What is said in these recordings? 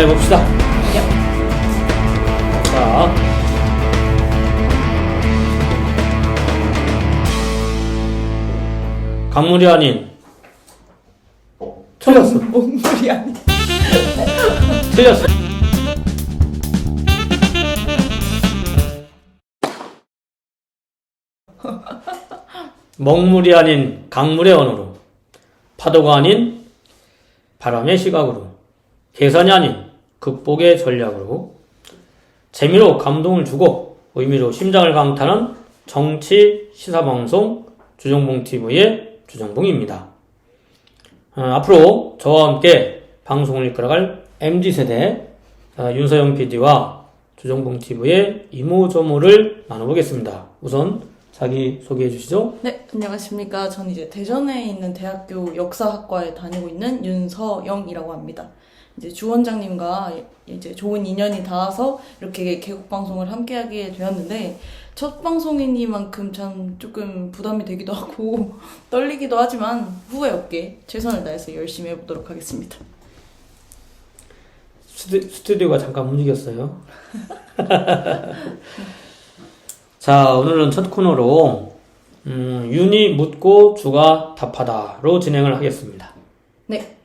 해봅시다. 자, 강물이 아닌 틀렸어. 먹물이 아니. 틀렸어. 먹물이 아닌 강물의 언어로, 파도가 아닌 바람의 시각으로, 계산이 아닌 극복의 전략으로, 재미로 감동을 주고 의미로 심장을 강타하는 정치 시사방송 주정봉TV의 주정봉입니다. 앞으로 저와 함께 방송을 이끌어갈 MZ세대 윤서영 PD와 주정봉TV의 이모저모를 나눠보겠습니다. 우선 자기 소개해 주시죠. 네, 안녕하십니까. 전 이제 대전에 있는 대학교 역사학과에 다니고 있는 윤서영이라고 합니다. 이제 주 원장님과 이제 좋은 인연이 닿아서 이렇게 개국 방송을 함께하게 되었는데, 첫 방송이니만큼 참 조금 부담이 되기도 하고 떨리기도 하지만 후회 없게 최선을 다해서 열심히 해보도록 하겠습니다. 스튜디오가 잠깐 움직였어요. 자, 오늘은 첫 코너로 윤이 묻고 주가 답하다로 진행을 하겠습니다. 네.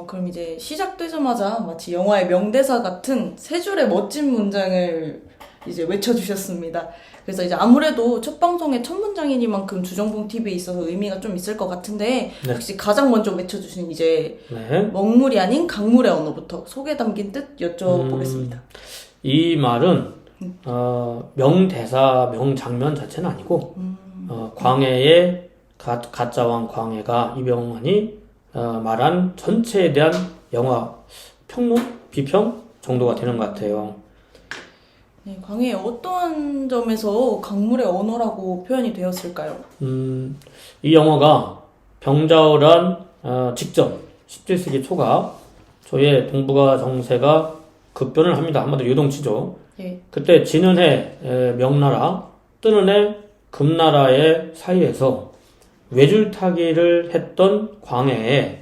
그럼 이제 시작되자마자 마치 영화의 명대사 같은 세 줄의 멋진 문장을 이제 외쳐주셨습니다. 그래서 이제 아무래도 첫 방송의 첫 문장이니만큼 주정봉TV에 있어서 의미가 좀 있을 것 같은데, 네. 혹시 가장 먼저 외쳐주신 이제 네. 먹물이 아닌 강물의 언어부터 속에 담긴 뜻 여쭤보겠습니다. 이 말은 명대사, 명장면 자체는 아니고 광해의 가짜왕 광해가 이병헌이 말한 전체에 대한 영화 평론? 비평? 정도가 되는 것 같아요. 네, 광해의 어떠한 점에서 강물의 언어라고 표현이 되었을까요? 이 영화가 병자호란 직전 17세기 초가 조의 동북아 정세가 급변을 합니다. 한마디로 요동치죠. 예. 그때 지는 해 명나라, 뜨는 해 금나라의 사이에서 외줄타기를 했던 광해의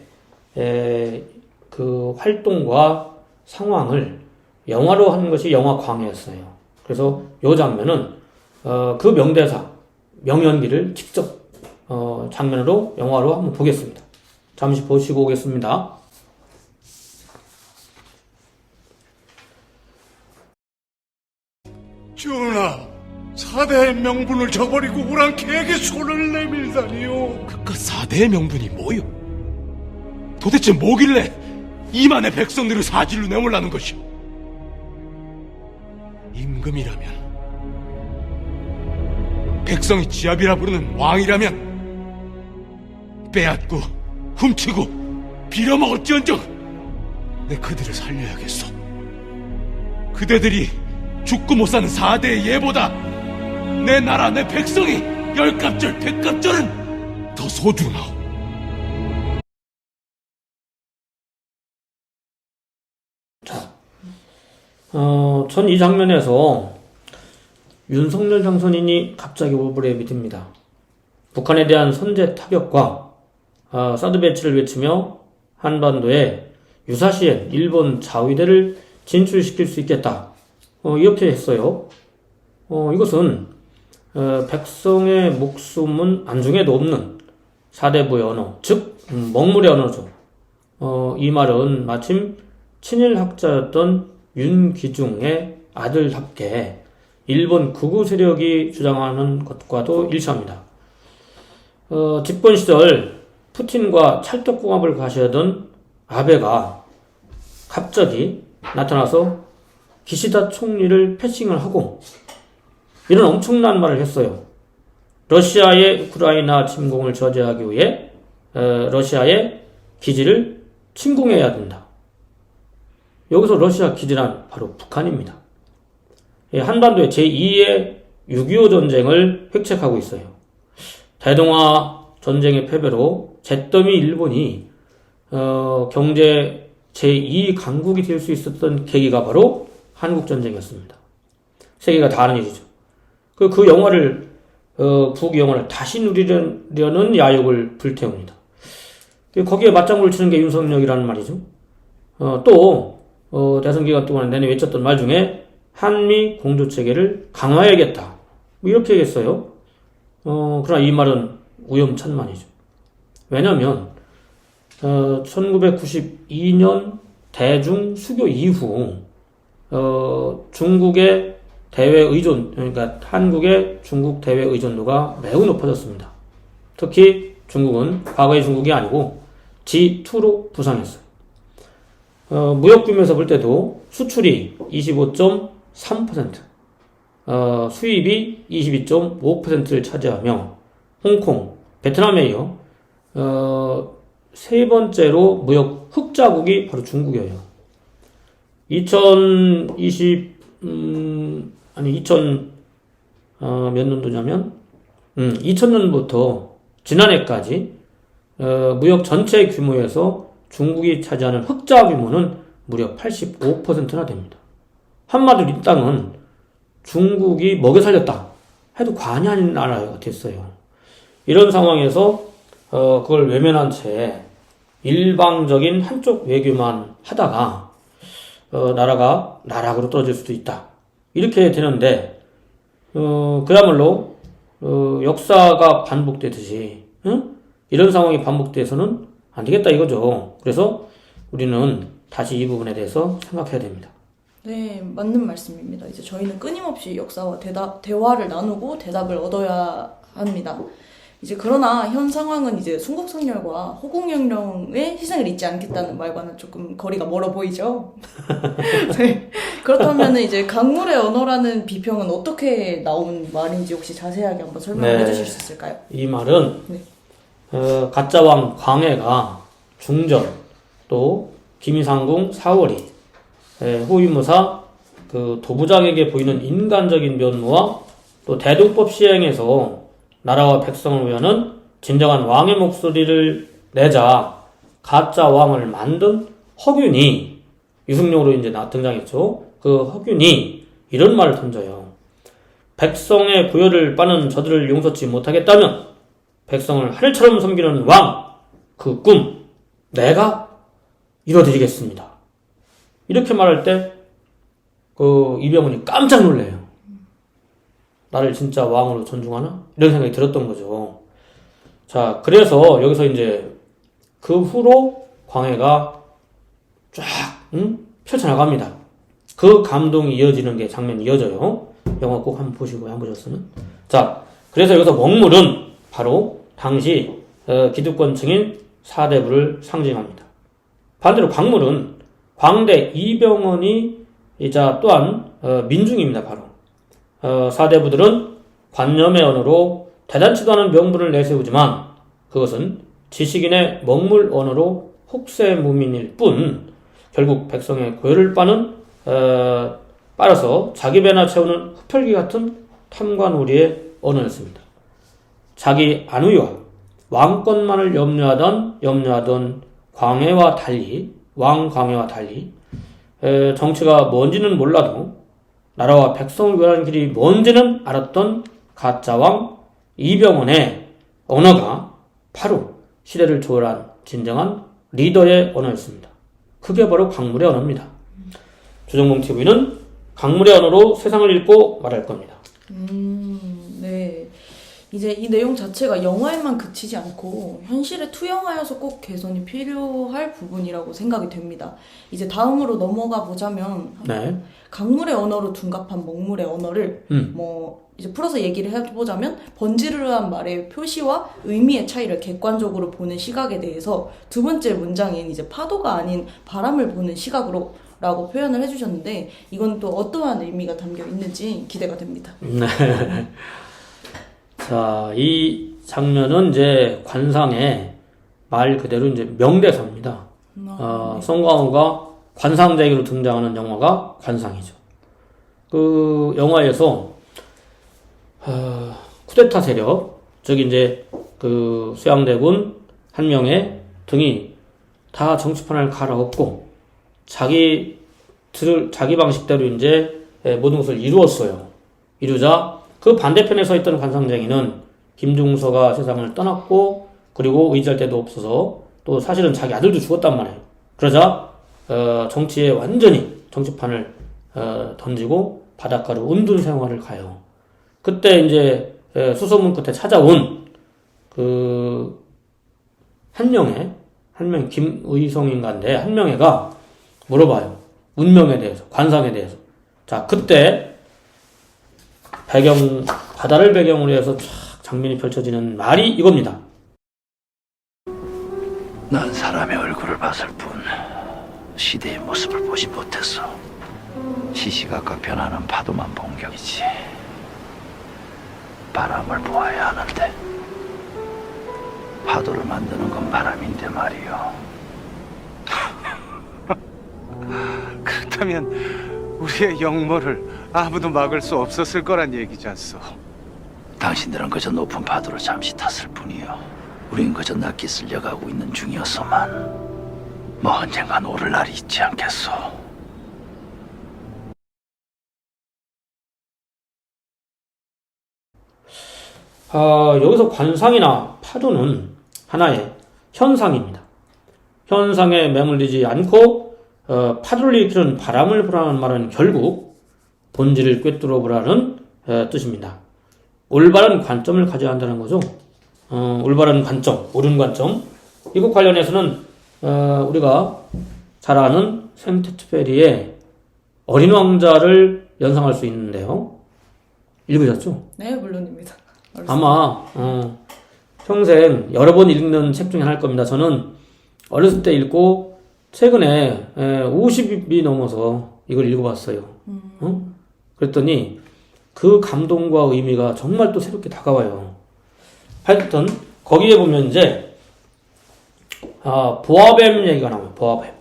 그 활동과 상황을 영화로 하는 것이 영화 광해였어요. 그래서 이 장면은 그 명대사, 명연기를 직접 장면으로 영화로 한번 보겠습니다. 잠시 보시고 오겠습니다. 전하, 사대의 명분을 저버리고 우랑캐에게 손을 내밀다니요. 그 사대의 명분이 뭐요? 도대체 뭐길래 이만의 백성들을 사질로 내몰라는 것이오? 임금이라면, 백성이 지압이라 부르는 왕이라면 빼앗고 훔치고 빌어먹을지언정 내 그들을 살려야겠소. 그대들이 죽고 못 사는 사대의 예보다 내 나라 내 백성이 열갑절 백갑절은 더 소중하오. 전 이 장면에서 윤석열 당선인이 갑자기 오버랩이 됩니다. 북한에 대한 선제 타격과 사드 배치를 외치며 한반도에 유사시에 일본 자위대를 진출시킬 수 있겠다. 이렇게 했어요. 이것은 백성의 목숨은 안중에도 없는 사대부의 언어, 즉 먹물의 언어죠. 이 말은 마침 친일학자였던 윤기중의 아들답게 일본 극우 세력이 주장하는 것과도 일치합니다. 집권 시절 푸틴과 찰떡궁합을 과시하던 아베가 갑자기 나타나서 기시다 총리를 패싱을 하고 이런 엄청난 말을 했어요. 러시아의 우크라이나 침공을 저지하기 위해 러시아의 기지를 침공해야 된다. 여기서 러시아 기지란 바로 북한입니다. 한반도의 제2의 6.25 전쟁을 획책하고 있어요. 대동아 전쟁의 패배로 잿더미 일본이 경제 제2강국이 될 수 있었던 계기가 바로 한국전쟁이었습니다. 세계가 다 아는 일이죠. 그 영화를 북영화를 다시 누리려는 야욕을 불태웁니다. 거기에 맞장구를 치는 게 윤석열이라는 말이죠. 또 대선 기간 동안 내내 외쳤던 말 중에 한미 공조 체계를 강화해야겠다. 뭐 이렇게 얘기했어요. 그러나 이 말은 위험천만이죠. 왜냐면 1992년 대중 수교 이후 중국의 대외 의존, 그러니까 한국의 중국 대외 의존도가 매우 높아졌습니다. 특히 중국은 과거의 중국이 아니고 G2로 부상했어요. 무역 규모에서 볼 때도 수출이 25.3%, 수입이 22.5%를 차지하며 홍콩, 베트남에 이어 세 번째로 무역 흑자국이 바로 중국이에요. 2000년도냐면, 2000년부터 지난해까지, 무역 전체 규모에서 중국이 차지하는 흑자 규모는 무려 85%나 됩니다. 한마디로 이 땅은 중국이 먹여 살렸다 해도 과언이 아닌 나라가 됐어요. 이런 상황에서, 그걸 외면한 채 일방적인 한쪽 외교만 하다가, 나라가 나락으로 떨어질 수도 있다. 이렇게 되는데, 그야말로, 역사가 반복되듯이, 이런 상황이 반복돼서는 안 되겠다 이거죠. 그래서 우리는 다시 이 부분에 대해서 생각해야 됩니다. 네, 맞는 말씀입니다. 이제 저희는 끊임없이 역사와 대화를 나누고 대답을 얻어야 합니다. 이제 그러나 현 상황은 이제 순국선열과 호국영령의 희생을 잊지 않겠다는 말과는 조금 거리가 멀어 보이죠. 네. 그렇다면 이제 강물의 언어라는 비평은 어떻게 나온 말인지 혹시 자세하게 한번 설명해 주실 수 있을까요? 이 말은 네. 가짜왕 광해가 중전 또 김이상궁 사월이 호위무사 그 도부장에게 보이는 인간적인 면모와 또 대동법 시행에서 나라와 백성을 위하는 진정한 왕의 목소리를 내자 가짜 왕을 만든 허균이 유승룡으로 이제 등장했죠. 그 허균이 이런 말을 던져요. 백성의 부여를 빠는 저들을 용서치 못하겠다면 백성을 하늘처럼 섬기는 왕, 그 꿈 내가 이뤄드리겠습니다. 이렇게 말할 때 그 이병헌이 깜짝 놀래요. 나를 진짜 왕으로 존중하나? 이런 생각이 들었던 거죠. 자, 그래서 여기서 이제 그 후로 광해가 쫙 펼쳐나갑니다. 그 감동이 이어지는 게 장면이 이어져요. 영화 꼭 한번 보시고 안 보셨으면. 자, 그래서 여기서 먹물은 바로 당시 기득권층인 사대부를 상징합니다. 반대로 광물은 광대 이병헌이 이자 또한 민중입니다. 바로 사대부들은 관념의 언어로 대단치도 않은 명분을 내세우지만 그것은 지식인의 먹물 언어로 혹세무민일 뿐 결국 백성의 고열을 빨아서 자기 배나 채우는 흡혈귀 같은 탐관오리의 언어였습니다. 자기 안위와 왕권만을 염려하던 광해와 달리 왕광해와 달리 정치가 뭔지는 몰라도 나라와 백성을 위한 길이 뭔지는 알았던 가짜왕 이병헌의 언어가 바로 시대를 초월한 진정한 리더의 언어였습니다. 그게 바로 강물의 언어입니다. 조정봉 TV는 강물의 언어로 세상을 읽고 말할 겁니다. 네. 이제 이 내용 자체가 영화에만 그치지 않고 현실에 투영하여서 꼭 개선이 필요할 부분이라고 생각이 됩니다. 이제 다음으로 넘어가 보자면 네. 강물의 언어로 둔갑한 먹물의 언어를 이제 풀어서 얘기를 해보자면 번지르르한 말의 표시와 의미의 차이를 객관적으로 보는 시각에 대해서 두 번째 문장인 이제 파도가 아닌 바람을 보는 시각으로 라고 표현을 해주셨는데 이건 또 어떠한 의미가 담겨 있는지 기대가 됩니다. 네. 자, 이 장면은 이제 관상의 말 그대로 이제 명대사입니다. 송강호가 관상쟁이로 등장하는 영화가 관상이죠. 그 영화에서 쿠데타 세력, 즉 이제 그 수양대군 한 명의 등이 다 정치판을 갈아엎고 자기 방식대로 이제 모든 것을 이루자 그 반대편에 서 있던 관상쟁이는 김중서가 세상을 떠났고 그리고 의지할 데도 없어서 또 사실은 자기 아들도 죽었단 말이에요. 그러자 정치에 완전히 정치판을 던지고 바닷가로 은둔 생활을 가요. 그때 이제 수소문 끝에 찾아온 그 한 명 김의성인가인데 한 명애가 물어봐요. 운명에 대해서, 관상에 대해서. 자, 그때 바다를 배경으로 해서 쫙 장면이 펼쳐지는 말이 이겁니다. 난 사람의 얼굴을 봤을 뿐 시대의 모습을 보지 못했어. 시시각각 변하는 파도만 본 격이지. 바람을 보아야 하는데 파도를 만드는 건 바람인데 말이요. 그렇다면 우리의 영모를 아무도 막을 수 없었을 거란 얘기지 않소? 당신들은 그저 높은 파도를 잠시 탔을 뿐이요. 우린 그저 낮게 쓸려가고 있는 중이었소만. 뭐 언젠간 오를 날이 있지 않겠소? 여기서 관상이나 파도는 하나의 현상입니다. 현상에 매몰리지 않고 파도를 일으키는 바람을 보라는 말은 결국 본질을 꿰뚫어 보라는 뜻입니다. 올바른 관점을 가져야 한다는 거죠. 올바른 관점, 옳은 관점. 이것 관련해서는 우리가 잘 아는 생텍쥐페리의 어린 왕자를 연상할 수 있는데요. 읽으셨죠? 네, 물론입니다. 아마 평생 여러 번 읽는 책 중에 하나일 겁니다. 저는 어렸을 때 읽고 최근에 50이 넘어서 이걸 읽어봤어요. 그랬더니 그 감동과 의미가 정말 또 새롭게 다가와요. 하여튼 거기에 보면 이제 보아뱀 얘기가 나와요. 보아뱀.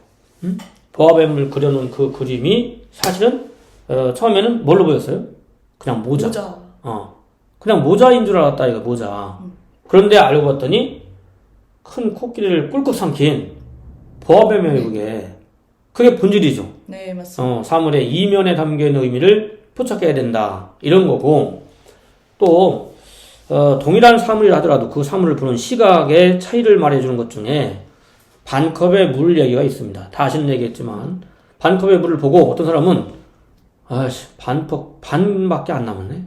보아뱀을 그려놓은 그 그림이 사실은 처음에는 뭘로 보였어요? 그냥 모자. 그냥 모자인 줄 알았다, 이거 모자. 그런데 알고 봤더니 큰 코끼리를 꿀꺽 삼킨 보아뱀이에요, 그게. 그게 본질이죠. 네, 맞습니다. 사물의 이면에 담겨있는 의미를 포착해야 된다. 이런 거고, 또, 동일한 사물이라 하더라도 그 사물을 보는 시각의 차이를 말해주는 것 중에 반컵의 물 얘기가 있습니다. 다 아시는 얘기겠지만, 반컵의 물을 보고 어떤 사람은, 반밖에 안 남았네?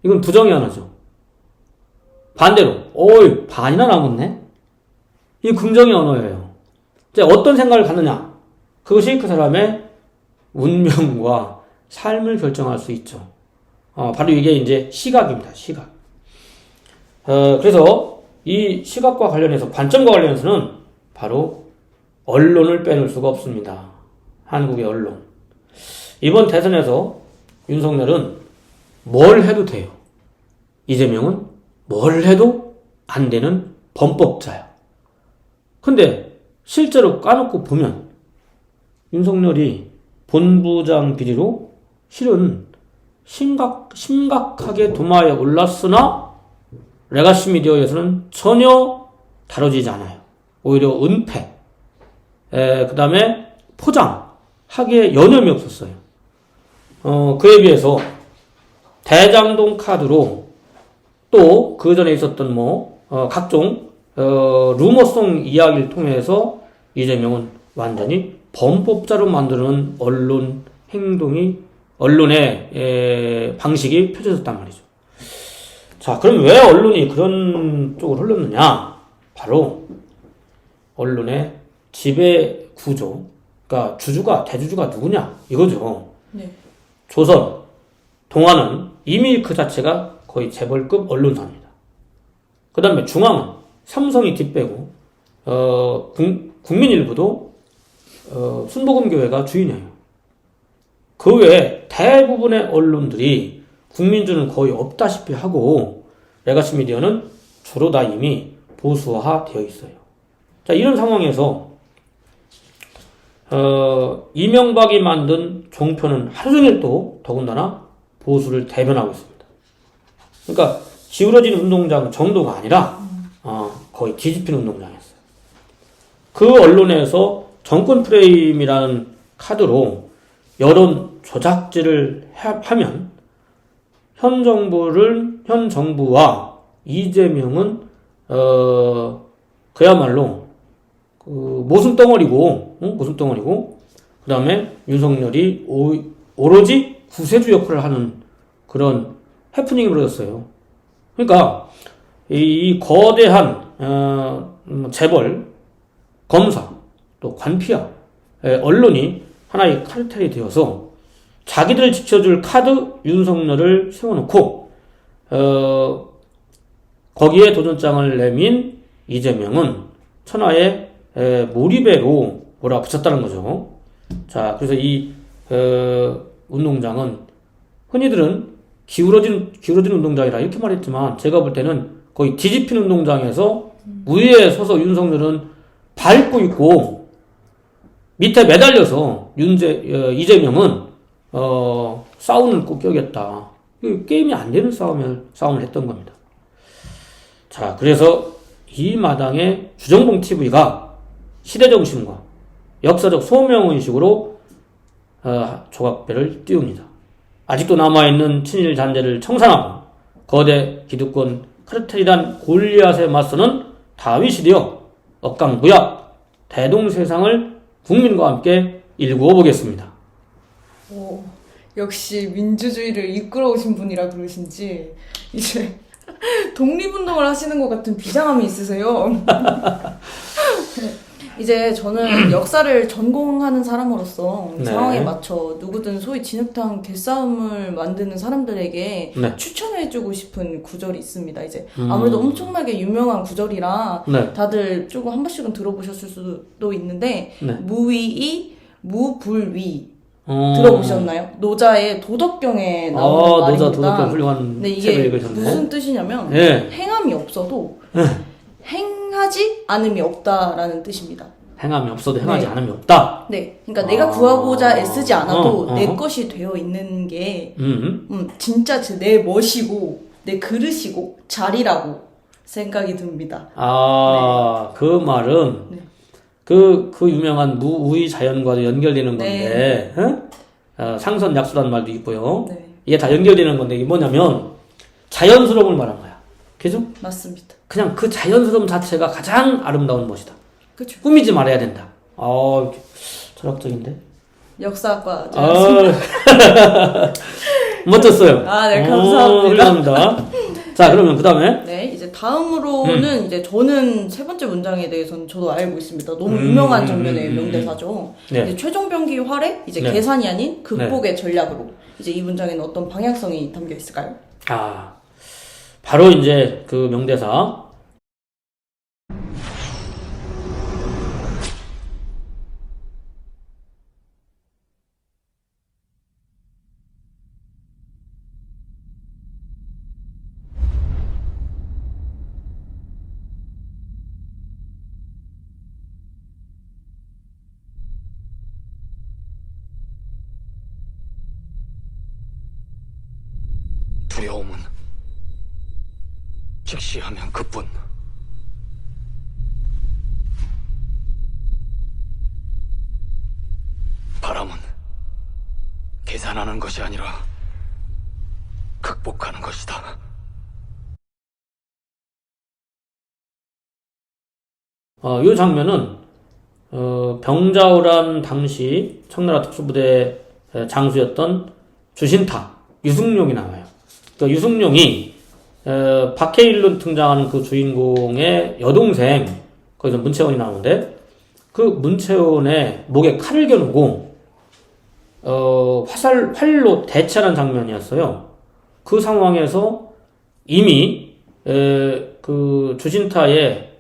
이건 부정의 언어죠. 반대로, 반이나 남았네? 이 긍정의 언어예요. 이제 어떤 생각을 갖느냐? 그것이 그 사람의 운명과 삶을 결정할 수 있죠. 바로 이게 이제 시각입니다. 시각. 그래서 이 시각과 관련해서, 관점과 관련해서는 바로 언론을 빼놓을 수가 없습니다. 한국의 언론. 이번 대선에서 윤석열은 뭘 해도 돼요. 이재명은 뭘 해도 안 되는 범법자야. 근데 실제로 까놓고 보면 윤석열이 본부장 비리로 실은 심각하게 도마에 올랐으나 레가시 미디어에서는 전혀 다뤄지지 않아요. 오히려 은폐, 그 다음에 포장하기에 여념이 없었어요. 그에 비해서 대장동 카드로 또 그 전에 있었던 각종 루머송 이야기를 통해서 이재명은 완전히 범법자로 만드는 언론 행동이, 언론의 방식이 펼쳐졌단 말이죠. 자, 그럼 왜 언론이 그런 쪽으로 흘렀느냐? 바로 언론의 지배 구조, 그러니까 대주주가 누구냐? 이거죠. 네. 조선, 동아는 이미 그 자체가 거의 재벌급 언론사입니다. 그 다음에 중앙은 삼성이 뒷배고, 국민일보도, 순복음교회가 주인이에요. 그 외에 대부분의 언론들이 국민주는 거의 없다시피 하고, 레가시 미디어는 주로 다 이미 보수화 되어 있어요. 자, 이런 상황에서, 이명박이 만든 종편은 하루 종일 또 더군다나 보수를 대변하고 있습니다. 그러니까 기울어진 운동장 정도가 아니라 거의 뒤집힌 운동장이었어요. 그 언론에서 정권 프레임이라는 카드로 여론 조작질을 하면 현 정부와 이재명은 그야말로 모순 덩어리고, 그 다음에 윤석열이 오로지 구세주 역할을 하는 그런 해프닝이 벌어졌어요. 그러니까, 이 거대한, 재벌, 검사, 또 관피아, 언론이 하나의 카르텔이 되어서 자기들을 지켜줄 카드 윤석열을 세워놓고, 거기에 도전장을 내민 이재명은 천하의 몰입배로 몰아붙였다는 거죠. 자, 그래서 이 운동장은 흔히들은 기울어진 운동장이라 이렇게 말했지만 제가 볼 때는 거의 뒤집힌 운동장에서 위에 서서 윤석열은 밟고 있고 밑에 매달려서 이재명은 싸움을 꼭 껴겠다. 게임이 안 되는 싸움을 했던 겁니다. 자, 그래서 이 마당에 주정봉 TV가 시대정신과 역사적 소명의식으로 조각배를 띄웁니다. 아직도 남아있는 친일 잔재를 청산하고 거대 기득권 카르텔이란 골리앗에 맞서는 다윗이 되어 억강부약 대동세상을 국민과 함께 일구어 보겠습니다. 오, 역시 민주주의를 이끌어오신 분이라 그러신지 이제 독립운동을 하시는 것 같은 비장함이 있으세요. 이제 저는 역사를 전공하는 사람으로서 네. 상황에 맞춰 누구든 소위 진흙탕 개싸움을 만드는 사람들에게 네. 추천해주고 싶은 구절이 있습니다. 이제 아무래도 엄청나게 유명한 구절이라 네. 다들 조금 한 번씩은 들어보셨을 수도 있는데 네. 무위이 무불위 들어보셨나요? 노자의 도덕경에 나오는 노자 말입니다. 도덕경 훌륭한 근데 책을 이게 읽으셨네. 무슨 뜻이냐면 네. 행함이 없어도 행하지 않음이 없다라는 뜻입니다. 행함이 없어도 행하지 네. 않음이 없다. 네, 그러니까 내가 구하고자 애쓰지 않아도 내 어. 것이 되어 있는 게 진짜 내 멋이고 내 그릇이고 자리라고 생각이 듭니다. 그 말은 네. 그 유명한 무의 자연과도 연결되는 네. 건데, 상선약수라는 말도 있고요. 네. 이게 다 연결되는 건데, 이게 뭐냐면, 자연스러움을 말한 거야. 그죠? 맞습니다. 그냥 그 자연스러움 자체가 가장 아름다운 것이다. 그렇죠. 꾸미지 말아야 된다. 철학적인데? 역사과 멋졌어요. 네, 감사합니다. 훌륭합니다. 자, 그러면 그 다음에. 네, 이제 다음으로는 이제 저는 세 번째 문장에 대해서는 저도 알고 있습니다. 너무 유명한 장면의 명대사죠. 네. 이제 최종병기 활의 이제 네. 계산이 아닌 극복의 전략으로 이제 이 문장에는 어떤 방향성이 담겨 있을까요? 바로 이제 그 명대사. 두려움은 직시하면 그뿐. 바람은 계산하는 것이 아니라 극복하는 것이다. 이 장면은 병자호란 당시 청나라 특수부대 장수였던 주신타 유승룡이 나와요. 그러니까 유승룡이 박해일로 등장하는 그 주인공의 여동생, 거기서 문채원이 나오는데 그 문채원의 목에 칼을 겨누고 활로 대체하는 장면이었어요. 그 상황에서 이미 그 주신타의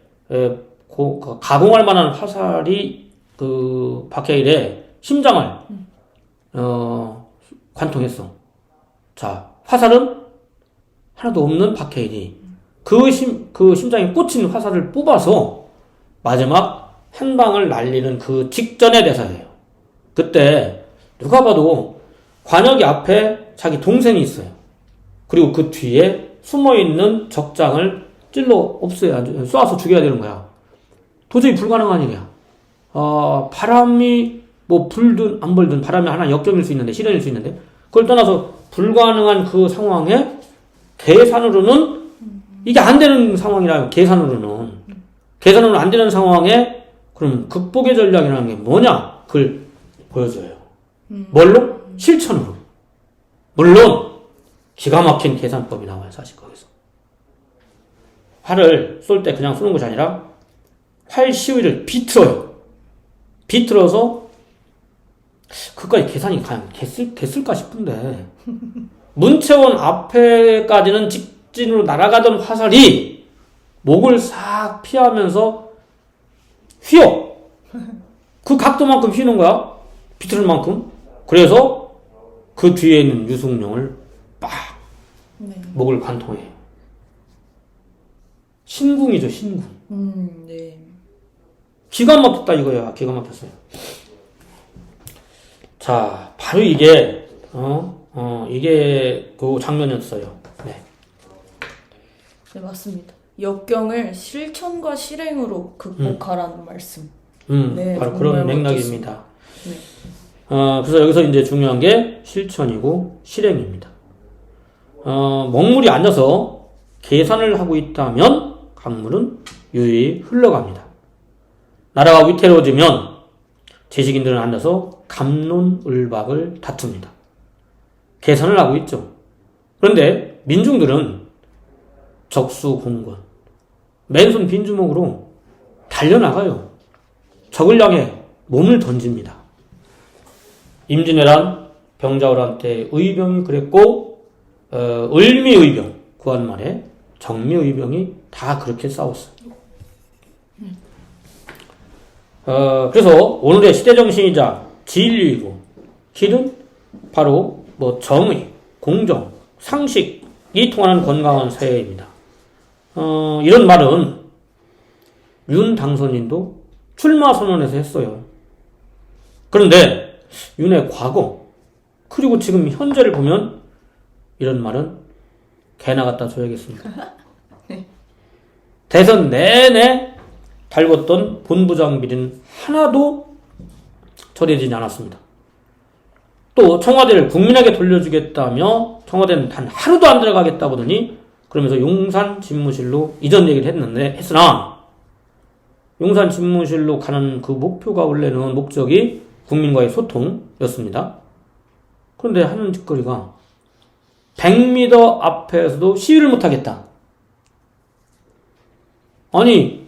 가공할 만한 화살이 그 박해일의 심장을 관통했어. 자, 화살은 하나도 없는 박해일이 그 심장에 꽂힌 화살을 뽑아서 마지막 한 방을 날리는 그 직전의 대사예요. 그때 누가 봐도 관역이 앞에 자기 동생이 있어요. 그리고 그 뒤에 숨어있는 적장을 찔러 쏴서 죽여야 되는 거야. 도저히 불가능한 일이야. 바람이 뭐 불든 안 불든 바람이 하나 역경일 수 있는데, 실현일 수 있는데, 그걸 떠나서 불가능한 그 상황에 계산으로는 이게 안 되는 상황이라 계산으로는 안 되는 상황에 그럼 극복의 전략이라는 게 뭐냐? 그걸 보여줘요. 뭘로? 실천으로. 물론 기가 막힌 계산법이 나와요. 사실 거기서. 활을 쏠 때 그냥 쏘는 것이 아니라 활 시위를 비틀어요. 비틀어서 그까지 계산이 과연 됐을까 싶은데 문채원 앞에까지는 직진으로 날아가던 화살이 목을 싹 피하면서 휘어. 그 각도만큼 휘는 거야. 비틀을 만큼. 그래서 그 뒤에 있는 유승룡을 빡 네. 목을 관통해. 신궁이죠, 신궁. 네. 기가 막혔다 이거야. 기가 막혔어요. 자, 바로 이게 이게 그 장면이었어요. 네. 네, 맞습니다. 역경을 실천과 실행으로 극복하라는 말씀. 네, 바로 정말 그런 멋졌습니다. 맥락입니다. 네. 그래서 여기서 이제 중요한 게 실천이고 실행입니다. 먹물이 앉아서 계산을 하고 있다면 강물은 유유히 흘러갑니다. 나라가 위태로워지면 지식인들은 앉아서 갑론을박을 다툽니다. 계산을 하고 있죠. 그런데 민중들은 적수공권, 맨손 빈주먹으로 달려나가요. 적을 향해 몸을 던집니다. 임진왜란, 병자호란 때 의병이 그랬고 을미의병, 구한말에 정미의병이 다 그렇게 싸웠어요. 그래서 오늘의 시대정신이자 진리이고 길은 바로 정의, 공정, 상식이 통하는 건강한 사회입니다. 이런 말은 윤 당선인도 출마 선언에서 했어요. 그런데 윤의 과거 그리고 지금 현재를 보면 이런 말은 개나 갖다 줘야겠습니다. 네. 대선 내내 달궜던 본부장 비리는 하나도 처리되지 않았습니다. 또 청와대를 국민에게 돌려주겠다며 청와대는 단 하루도 안 들어가겠다고 하더니 그러면서 용산 집무실로 이전 얘기를 했으나 용산 집무실로 가는 그 목표가 원래는 목적이 국민과의 소통이었습니다. 그런데 하는 짓거리가 100m 앞에서도 시위를 못하겠다. 아니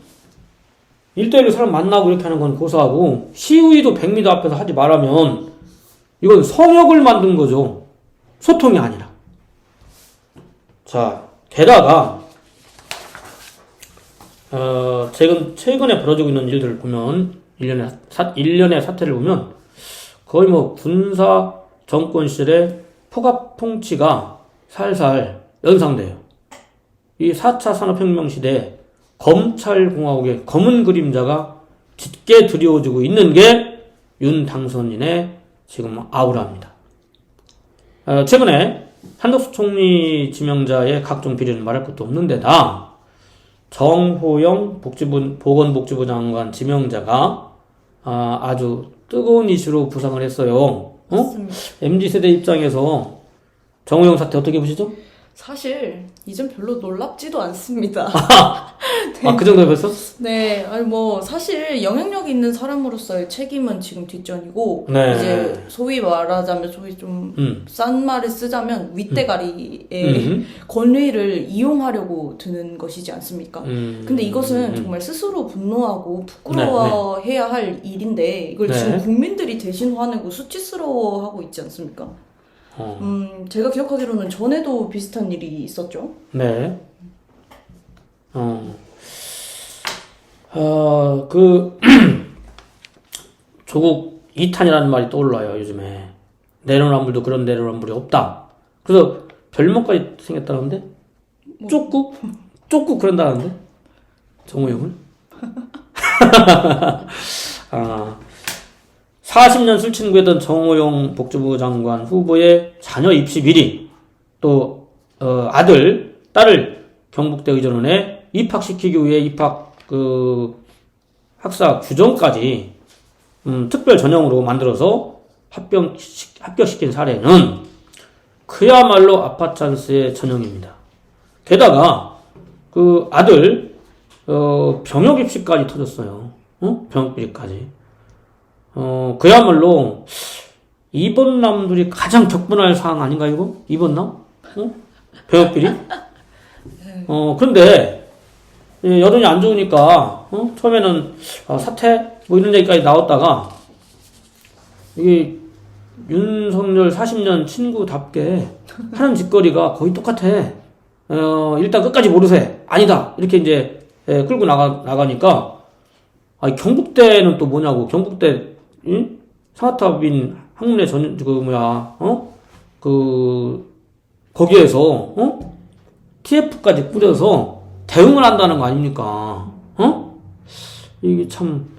1대1로 사람 만나고 이렇게 하는 건 고사하고 시위도 100m 앞에서 하지 말라면 이건 성역을 만든 거죠. 소통이 아니라. 자, 게다가 최근에 벌어지고 있는 일들을 보면 일련의 사태를 보면 거의 군사 정권 시절의 포갑 통치가 살살 연상돼요. 이 4차 산업혁명 시대에 검찰공화국의 검은 그림자가 짙게 드리워지고 있는 게 윤 당선인의 지금 아우라입니다. 최근에 한덕수 총리 지명자의 각종 비리는 말할 것도 없는 데다 정호영 보건복지부 장관 지명자가 아주 뜨거운 이슈로 부상을 했어요. MZ세대 입장에서 정호영 사태 어떻게 보시죠? 사실 이젠 별로 놀랍지도 않습니다. 네. 그 정도에 벌써? 네, 사실 영향력 있는 사람으로서의 책임은 지금 뒷전이고, 네. 이제 소위 말하자면, 좀 싼 말을 쓰자면, 윗대가리의 권위를 이용하려고 드는 것이지 않습니까? 근데 이것은 정말 스스로 분노하고 부끄러워해야 할 일인데, 이걸 지금 국민들이 대신 화내고 수치스러워하고 있지 않습니까? 제가 기억하기로는 전에도 비슷한 일이 있었죠. 네. 조국 2탄이라는 말이 떠올라요, 요즘에. 내로남불도 그런 내로남불이 없다. 그래서 별명까지 생겼다는데? 쪽국 그런다는데? 정호영을? 40년 술친구였던 정호영 복지부 장관 후보의 자녀 입시 비리, 또 아들, 딸을 경북대 의전원에 입학시키기 위해 입학 학사 규정까지 특별 전형으로 만들어서 합격시킨 사례는 그야말로 아파찬스의 전형입니다. 게다가 그 아들 병역 입시까지 터졌어요. 병역비리까지. 그야말로 이번남들이 가장 격분할 사항 아닌가 이거? 이번남? 병역비리? 그런데 여론이 안 좋으니까 처음에는 사퇴 뭐 이런 얘기까지 나왔다가 이게 윤석열 40년 친구답게 하는 짓거리가 거의 똑같아. 일단 끝까지 모르세. 아니다. 이렇게 이제 끌고 나가니까 경북대는 또 뭐냐고. 경북대 상하탑인 학문의 거기에서 TF까지 꾸려서 대응을 한다는 거 아닙니까? 이게 참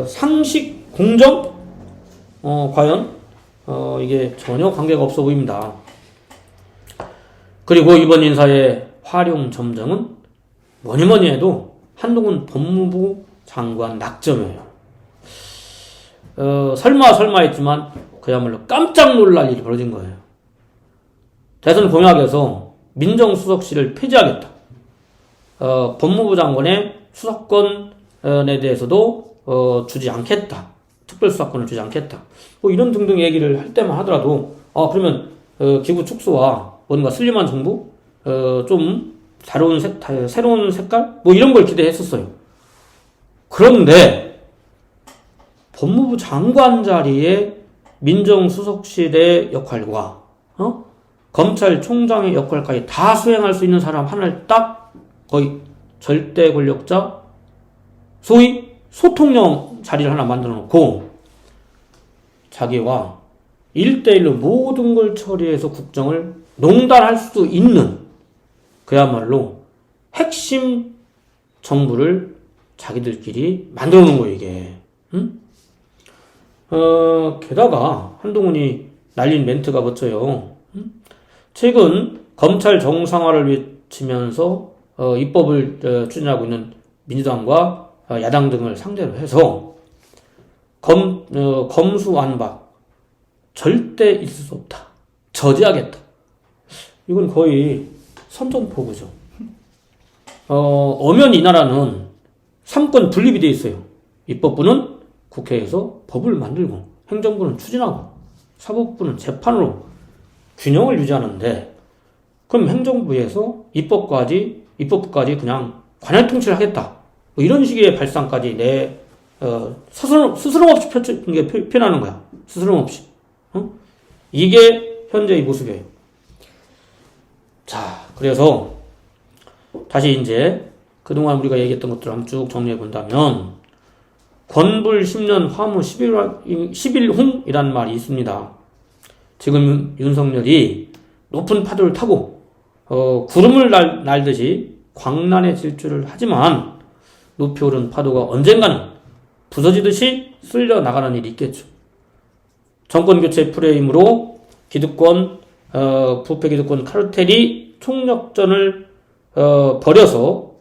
상식 공정 과연 이게 전혀 관계가 없어 보입니다. 그리고 이번 인사의 활용 점정은 뭐니 해도 한동훈 법무부 장관 낙점이에요. 설마 했지만 그야말로 깜짝 놀랄 일이 벌어진 거예요. 대선 공약에서 민정수석실을 폐지하겠다. 법무부 장관의 수사권에 대해서도 주지 않겠다. 특별수사권을 주지 않겠다. 뭐 이런 등등 얘기를 할 때만 하더라도 그러면 기구 축소와 뭔가 슬림한 정부 좀 새로운 색깔 뭐 이런 걸 기대했었어요. 그런데 법무부 장관 자리에 민정수석실의 역할과 검찰총장의 역할까지 다 수행할 수 있는 사람 하나를 딱 거의 절대 권력자 소위 소통령 자리를 하나 만들어 놓고 자기와 1대1로 모든 걸 처리해서 국정을 농단할 수 있는 그야말로 핵심 정부를 자기들끼리 만들어 놓은 거예요, 이게. 게다가 한동훈이 날린 멘트가 멋져요. 최근 검찰 정상화를 외치면서 입법을 추진하고 있는 민주당과 야당 등을 상대로 해서 검수완박 절대 있을 수 없다. 저지하겠다. 이건 거의 선전포고죠. 엄연히 이 나라는 3권 분립이 돼 있어요. 입법부는 국회에서 법을 만들고 행정부는 추진하고 사법부는 재판으로 균형을 유지하는데 그럼 행정부에서 입법부까지 그냥 관할 통치를 하겠다. 뭐 이런 식의 발상까지 스스럼 없이 표현하는 거야. 스스럼 없이. 이게 현재의 모습이에요. 자, 그래서 다시 이제 그동안 우리가 얘기했던 것들을 한번 쭉 정리해 본다면 권불 10년 화무 11홍이라는 말이 있습니다. 지금 윤석열이 높은 파도를 타고 구름을 날듯이 광란의 질주를 하지만 높이 오른 파도가 언젠가는 부서지듯이 쓸려 나가는 일이 있겠죠. 정권교체 프레임으로 기득권, 부패 기득권 카르텔이 총력전을 벌여서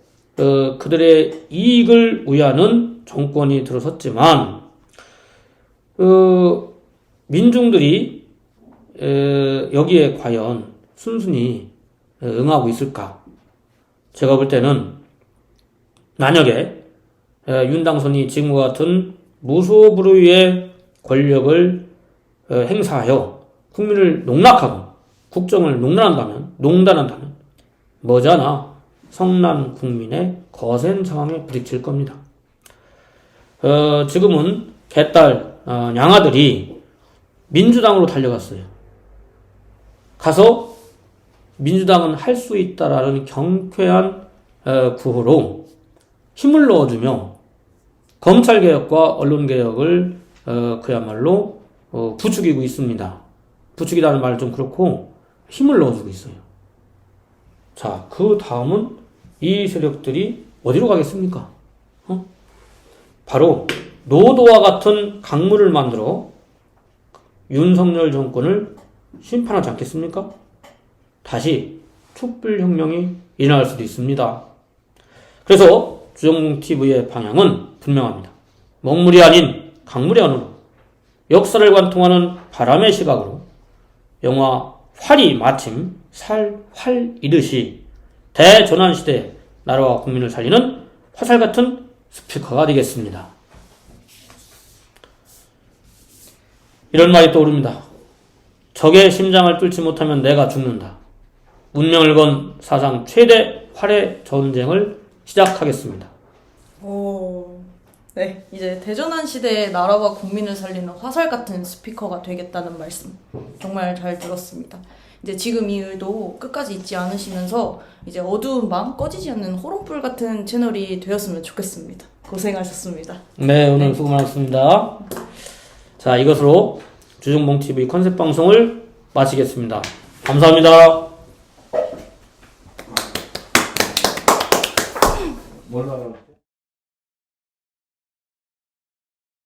그들의 이익을 위하는 정권이 들어섰지만 민중들이 여기에 과연 순순히 응하고 있을까? 제가 볼 때는 만약에 윤 당선이 지금과 같은 무소불위의 권력을 행사하여 국민을 농락하고 국정을 농단한다면 머지않아 성난 국민의 거센 저항에 부딪힐 겁니다. 지금은 개딸 양아들이 민주당으로 달려갔어요. 가서 민주당은 할 수 있다라는 경쾌한 구호로 힘을 넣어주며 검찰개혁과 언론개혁을 그야말로 부추기고 있습니다. 부추기다는 말은 좀 그렇고 힘을 넣어주고 있어요. 자, 그 다음은 이 세력들이 어디로 가겠습니까? 바로 노도와 같은 강물을 만들어 윤석열 정권을 심판하지 않겠습니까? 다시 촛불혁명이 일어날 수도 있습니다. 그래서 주정몽TV의 방향은 분명합니다. 먹물이 아닌 강물의 언어로 역사를 관통하는 바람의 시각으로 영화 활이 마침 활이듯이 대전환시대에 나라와 국민을 살리는 화살 같은 스피커가 되겠습니다. 이런 말이 떠오릅니다. 적의 심장을 뚫지 못하면 내가 죽는다. 운명을 건 사상 최대 활해 전쟁을 시작하겠습니다. 오, 네. 이제 대전환 시대의 나라와 국민을 살리는 화살 같은 스피커가 되겠다는 말씀. 정말 잘 들었습니다. 이제 지금 이 일도 끝까지 잊지 않으시면서 이제 어두운 밤 꺼지지 않는 호롱불 같은 채널이 되었으면 좋겠습니다. 고생하셨습니다. 네, 오늘 수고 많았습니다. 자, 이것으로 주중봉TV 컨셉 방송을 마치겠습니다. 감사합니다.